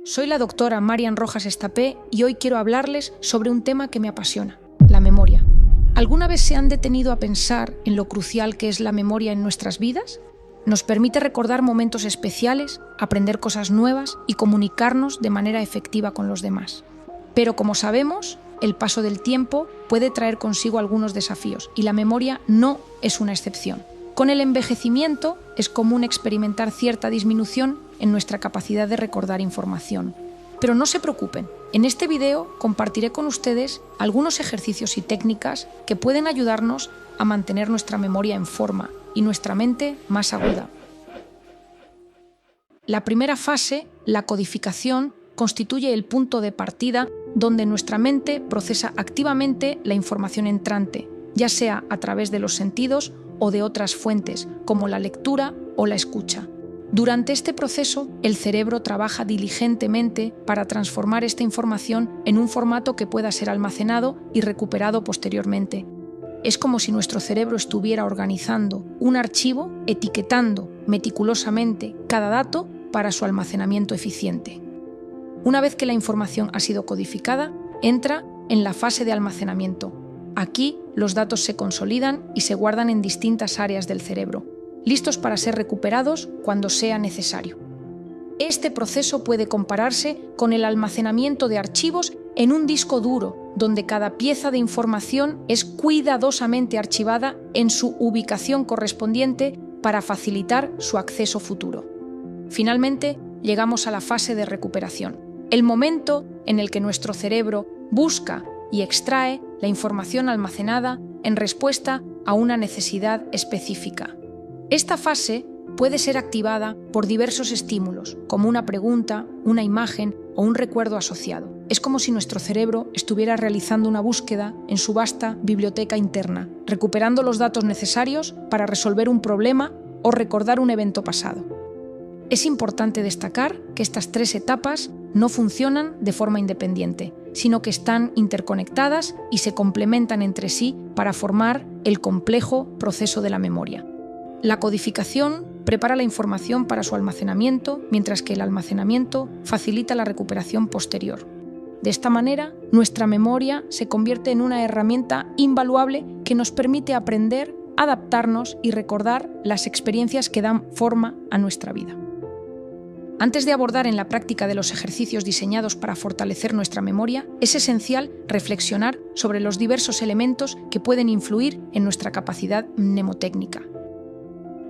Soy la doctora Marian Rojas Estapé y hoy quiero hablarles sobre un tema que me apasiona, la memoria. ¿Alguna vez se han detenido a pensar en lo crucial que es la memoria en nuestras vidas? Nos permite recordar momentos especiales, aprender cosas nuevas y comunicarnos de manera efectiva con los demás. Pero como sabemos, el paso del tiempo puede traer consigo algunos desafíos y la memoria no es una excepción. Con el envejecimiento es común experimentar cierta disminución en nuestra capacidad de recordar información. Pero no se preocupen, en este video compartiré con ustedes algunos ejercicios y técnicas que pueden ayudarnos a mantener nuestra memoria en forma y nuestra mente más aguda. La primera fase, la codificación, constituye el punto de partida donde nuestra mente procesa activamente la información entrante, ya sea a través de los sentidos o de otras fuentes, como la lectura o la escucha. Durante este proceso, el cerebro trabaja diligentemente para transformar esta información en un formato que pueda ser almacenado y recuperado posteriormente. Es como si nuestro cerebro estuviera organizando un archivo, etiquetando meticulosamente cada dato para su almacenamiento eficiente. Una vez que la información ha sido codificada, entra en la fase de almacenamiento. Aquí, los datos se consolidan y se guardan en distintas áreas del cerebro, listos para ser recuperados cuando sea necesario. Este proceso puede compararse con el almacenamiento de archivos en un disco duro, donde cada pieza de información es cuidadosamente archivada en su ubicación correspondiente para facilitar su acceso futuro. Finalmente, llegamos a la fase de recuperación, el momento en el que nuestro cerebro busca y extrae la información almacenada en respuesta a una necesidad específica. Esta fase puede ser activada por diversos estímulos, como una pregunta, una imagen o un recuerdo asociado. Es como si nuestro cerebro estuviera realizando una búsqueda en su vasta biblioteca interna, recuperando los datos necesarios para resolver un problema o recordar un evento pasado. Es importante destacar que estas tres etapas no funcionan de forma independiente, sino que están interconectadas y se complementan entre sí para formar el complejo proceso de la memoria. La codificación prepara la información para su almacenamiento, mientras que el almacenamiento facilita la recuperación posterior. De esta manera, nuestra memoria se convierte en una herramienta invaluable que nos permite aprender, adaptarnos y recordar las experiencias que dan forma a nuestra vida. Antes de abordar en la práctica de los ejercicios diseñados para fortalecer nuestra memoria, es esencial reflexionar sobre los diversos elementos que pueden influir en nuestra capacidad mnemotécnica.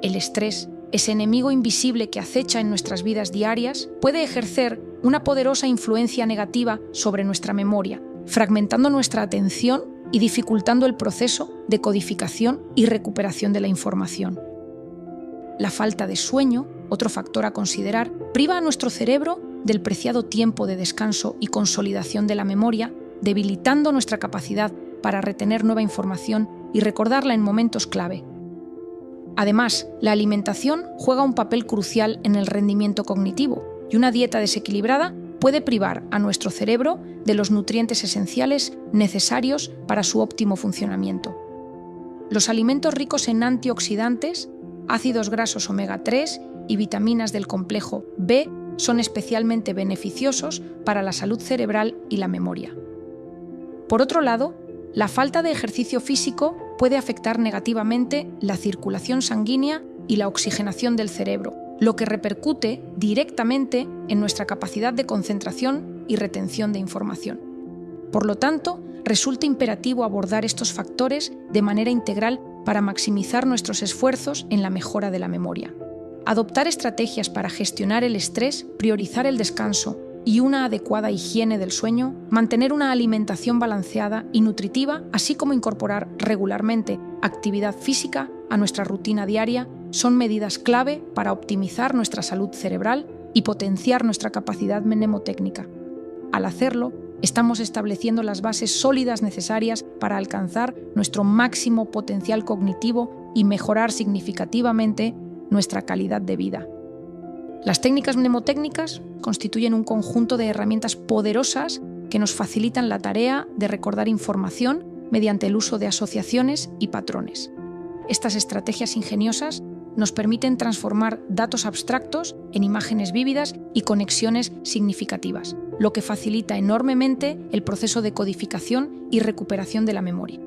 El estrés, ese enemigo invisible que acecha en nuestras vidas diarias, puede ejercer una poderosa influencia negativa sobre nuestra memoria, fragmentando nuestra atención y dificultando el proceso de codificación y recuperación de la información. La falta de sueño, otro factor a considerar, priva a nuestro cerebro del preciado tiempo de descanso y consolidación de la memoria, debilitando nuestra capacidad para retener nueva información y recordarla en momentos clave. Además, la alimentación juega un papel crucial en el rendimiento cognitivo y una dieta desequilibrada puede privar a nuestro cerebro de los nutrientes esenciales necesarios para su óptimo funcionamiento. Los alimentos ricos en antioxidantes, ácidos grasos omega 3 y vitaminas del complejo B son especialmente beneficiosos para la salud cerebral y la memoria. Por otro lado, la falta de ejercicio físico puede afectar negativamente la circulación sanguínea y la oxigenación del cerebro, lo que repercute directamente en nuestra capacidad de concentración y retención de información. Por lo tanto, resulta imperativo abordar estos factores de manera integral para maximizar nuestros esfuerzos en la mejora de la memoria. Adoptar estrategias para gestionar el estrés, priorizar el descanso y una adecuada higiene del sueño, mantener una alimentación balanceada y nutritiva, así como incorporar regularmente actividad física a nuestra rutina diaria, son medidas clave para optimizar nuestra salud cerebral y potenciar nuestra capacidad mnemotécnica. Al hacerlo, estamos estableciendo las bases sólidas necesarias para alcanzar nuestro máximo potencial cognitivo y mejorar significativamente nuestra calidad de vida. Las técnicas mnemotécnicas constituyen un conjunto de herramientas poderosas que nos facilitan la tarea de recordar información mediante el uso de asociaciones y patrones. Estas estrategias ingeniosas nos permiten transformar datos abstractos en imágenes vívidas y conexiones significativas, lo que facilita enormemente el proceso de codificación y recuperación de la memoria.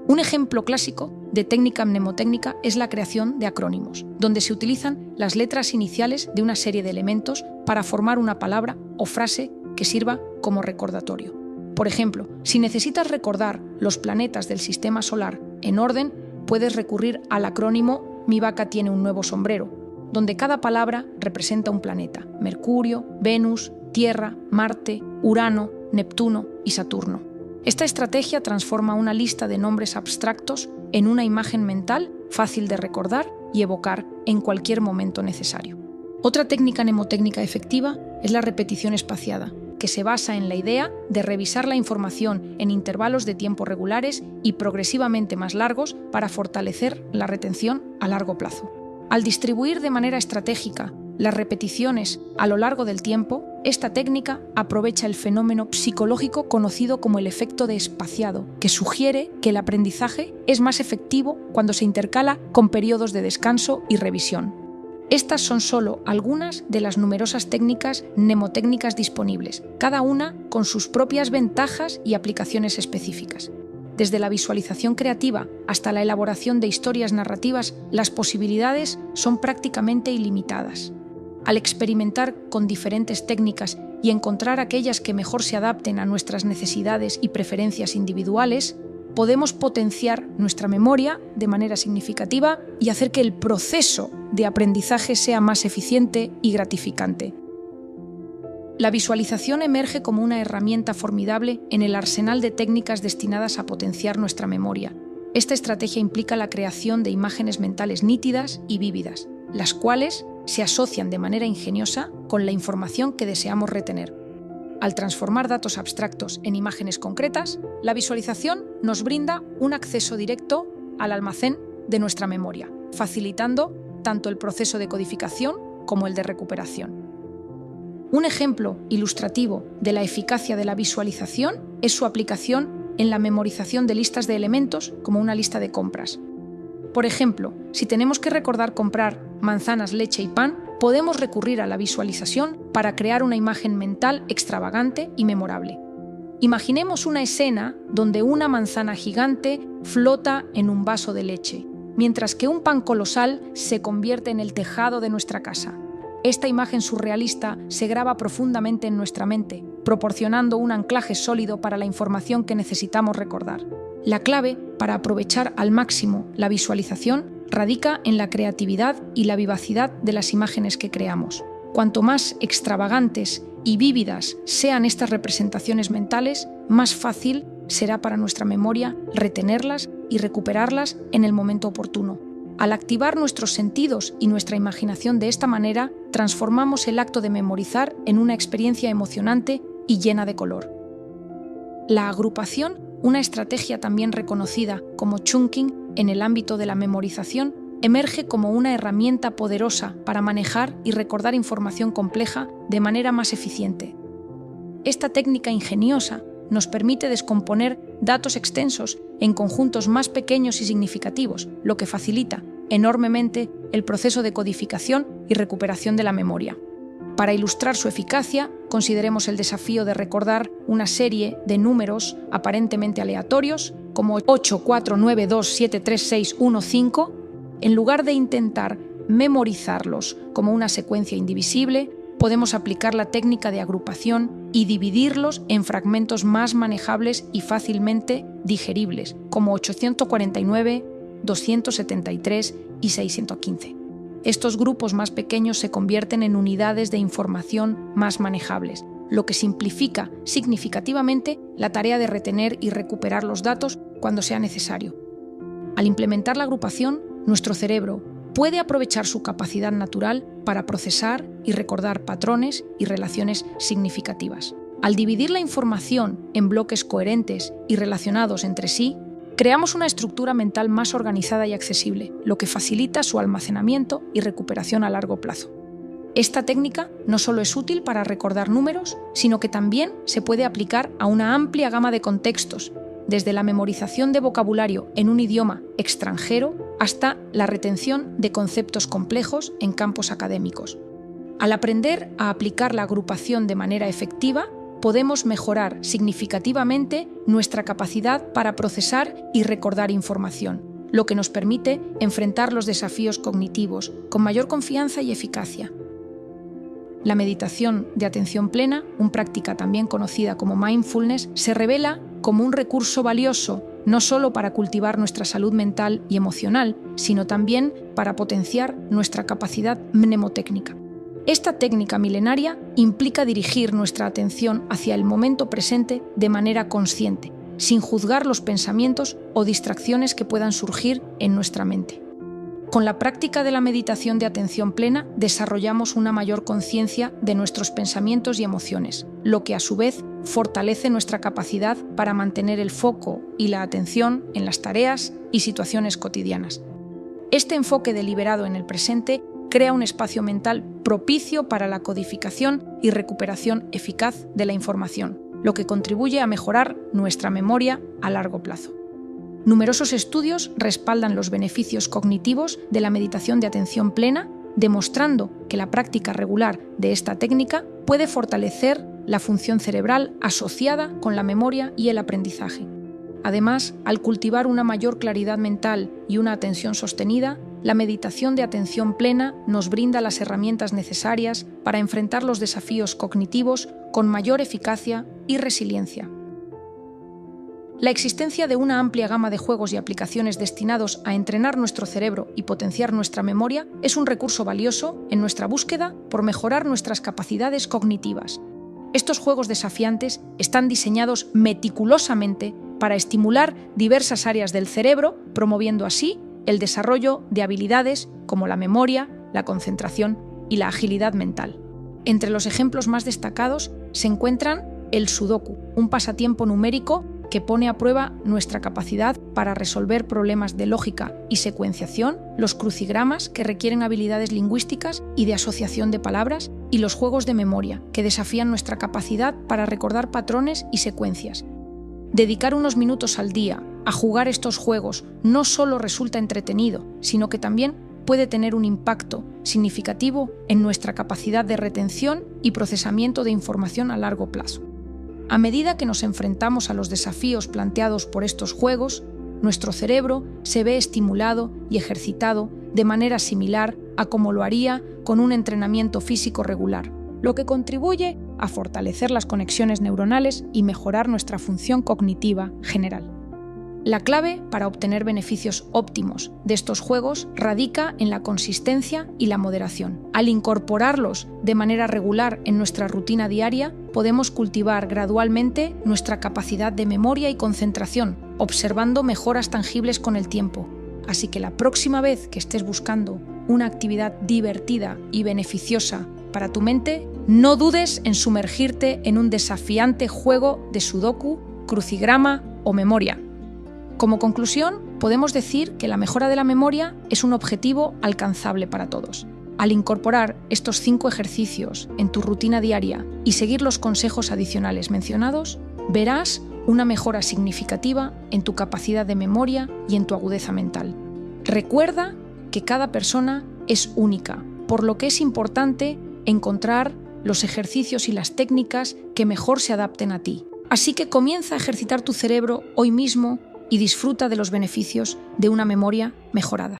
Un ejemplo clásico de técnica mnemotécnica es la creación de acrónimos, donde se utilizan las letras iniciales de una serie de elementos para formar una palabra o frase que sirva como recordatorio. Por ejemplo, si necesitas recordar los planetas del sistema solar en orden, puedes recurrir al acrónimo Mi vaca tiene un nuevo sombrero, donde cada palabra representa un planeta: Mercurio, Venus, Tierra, Marte, Urano, Neptuno y Saturno. Esta estrategia transforma una lista de nombres abstractos en una imagen mental fácil de recordar y evocar en cualquier momento necesario. Otra técnica mnemotécnica efectiva es la repetición espaciada, que se basa en la idea de revisar la información en intervalos de tiempo regulares y progresivamente más largos para fortalecer la retención a largo plazo. Al distribuir de manera estratégica las repeticiones a lo largo del tiempo, esta técnica aprovecha el fenómeno psicológico conocido como el efecto de espaciado, que sugiere que el aprendizaje es más efectivo cuando se intercala con periodos de descanso y revisión. Estas son solo algunas de las numerosas técnicas mnemotécnicas disponibles, cada una con sus propias ventajas y aplicaciones específicas. Desde la visualización creativa hasta la elaboración de historias narrativas, las posibilidades son prácticamente ilimitadas. Al experimentar con diferentes técnicas y encontrar aquellas que mejor se adapten a nuestras necesidades y preferencias individuales, podemos potenciar nuestra memoria de manera significativa y hacer que el proceso de aprendizaje sea más eficiente y gratificante. La visualización emerge como una herramienta formidable en el arsenal de técnicas destinadas a potenciar nuestra memoria. Esta estrategia implica la creación de imágenes mentales nítidas y vívidas, las cuales se asocian de manera ingeniosa con la información que deseamos retener. Al transformar datos abstractos en imágenes concretas, la visualización nos brinda un acceso directo al almacén de nuestra memoria, facilitando tanto el proceso de codificación como el de recuperación. Un ejemplo ilustrativo de la eficacia de la visualización es su aplicación en la memorización de listas de elementos como una lista de compras. Por ejemplo, si tenemos que recordar comprar manzanas, leche y pan, podemos recurrir a la visualización para crear una imagen mental extravagante y memorable. Imaginemos una escena donde una manzana gigante flota en un vaso de leche, mientras que un pan colosal se convierte en el tejado de nuestra casa. Esta imagen surrealista se graba profundamente en nuestra mente, proporcionando un anclaje sólido para la información que necesitamos recordar. La clave para aprovechar al máximo la visualización radica en la creatividad y la vivacidad de las imágenes que creamos. Cuanto más extravagantes y vívidas sean estas representaciones mentales, más fácil será para nuestra memoria retenerlas y recuperarlas en el momento oportuno. Al activar nuestros sentidos y nuestra imaginación de esta manera, transformamos el acto de memorizar en una experiencia emocionante y llena de color. La agrupación, una estrategia también reconocida como chunking en el ámbito de la memorización, emerge como una herramienta poderosa para manejar y recordar información compleja de manera más eficiente. Esta técnica ingeniosa nos permite descomponer datos extensos en conjuntos más pequeños y significativos, lo que facilita enormemente el proceso de codificación y recuperación de la memoria. Para ilustrar su eficacia, consideremos el desafío de recordar una serie de números aparentemente aleatorios, como 8, 4, 9, 2, 7, 3, 6, 1, 5, en lugar de intentar memorizarlos como una secuencia indivisible, podemos aplicar la técnica de agrupación y dividirlos en fragmentos más manejables y fácilmente digeribles, como 849, 273 y 615. Estos grupos más pequeños se convierten en unidades de información más manejables, lo que simplifica significativamente la tarea de retener y recuperar los datos cuando sea necesario. Al implementar la agrupación, nuestro cerebro puede aprovechar su capacidad natural para procesar y recordar patrones y relaciones significativas. Al dividir la información en bloques coherentes y relacionados entre sí, creamos una estructura mental más organizada y accesible, lo que facilita su almacenamiento y recuperación a largo plazo. Esta técnica no solo es útil para recordar números, sino que también se puede aplicar a una amplia gama de contextos, desde la memorización de vocabulario en un idioma extranjero hasta la retención de conceptos complejos en campos académicos. Al aprender a aplicar la agrupación de manera efectiva, podemos mejorar significativamente nuestra capacidad para procesar y recordar información, lo que nos permite enfrentar los desafíos cognitivos con mayor confianza y eficacia. La meditación de atención plena, una práctica también conocida como mindfulness, se revela como un recurso valioso no solo para cultivar nuestra salud mental y emocional, sino también para potenciar nuestra capacidad mnemotécnica. Esta técnica milenaria implica dirigir nuestra atención hacia el momento presente de manera consciente, sin juzgar los pensamientos o distracciones que puedan surgir en nuestra mente. Con la práctica de la meditación de atención plena desarrollamos una mayor conciencia de nuestros pensamientos y emociones, lo que a su vez fortalece nuestra capacidad para mantener el foco y la atención en las tareas y situaciones cotidianas. Este enfoque deliberado en el presente crea un espacio mental propicio para la codificación y recuperación eficaz de la información, lo que contribuye a mejorar nuestra memoria a largo plazo. Numerosos estudios respaldan los beneficios cognitivos de la meditación de atención plena, demostrando que la práctica regular de esta técnica puede fortalecer la función cerebral asociada con la memoria y el aprendizaje. Además, al cultivar una mayor claridad mental y una atención sostenida, la meditación de atención plena nos brinda las herramientas necesarias para enfrentar los desafíos cognitivos con mayor eficacia y resiliencia. La existencia de una amplia gama de juegos y aplicaciones destinados a entrenar nuestro cerebro y potenciar nuestra memoria es un recurso valioso en nuestra búsqueda por mejorar nuestras capacidades cognitivas. Estos juegos desafiantes están diseñados meticulosamente para estimular diversas áreas del cerebro, promoviendo así el desarrollo de habilidades como la memoria, la concentración y la agilidad mental. Entre los ejemplos más destacados se encuentran el Sudoku, un pasatiempo numérico que pone a prueba nuestra capacidad para resolver problemas de lógica y secuenciación, los crucigramas, que requieren habilidades lingüísticas y de asociación de palabras, y los juegos de memoria, que desafían nuestra capacidad para recordar patrones y secuencias. Dedicar unos minutos al día a jugar estos juegos no solo resulta entretenido, sino que también puede tener un impacto significativo en nuestra capacidad de retención y procesamiento de información a largo plazo. A medida que nos enfrentamos a los desafíos planteados por estos juegos, nuestro cerebro se ve estimulado y ejercitado de manera similar a como lo haría con un entrenamiento físico regular, lo que contribuye a fortalecer las conexiones neuronales y mejorar nuestra función cognitiva general. La clave para obtener beneficios óptimos de estos juegos radica en la consistencia y la moderación. Al incorporarlos de manera regular en nuestra rutina diaria, podemos cultivar gradualmente nuestra capacidad de memoria y concentración, observando mejoras tangibles con el tiempo. Así que la próxima vez que estés buscando una actividad divertida y beneficiosa para tu mente, no dudes en sumergirte en un desafiante juego de Sudoku, crucigrama o memoria. Como conclusión, podemos decir que la mejora de la memoria es un objetivo alcanzable para todos. Al incorporar estos 5 ejercicios en tu rutina diaria y seguir los consejos adicionales mencionados, verás una mejora significativa en tu capacidad de memoria y en tu agudeza mental. Recuerda que cada persona es única, por lo que es importante encontrar los ejercicios y las técnicas que mejor se adapten a ti. Así que comienza a ejercitar tu cerebro hoy mismo y disfruta de los beneficios de una memoria mejorada.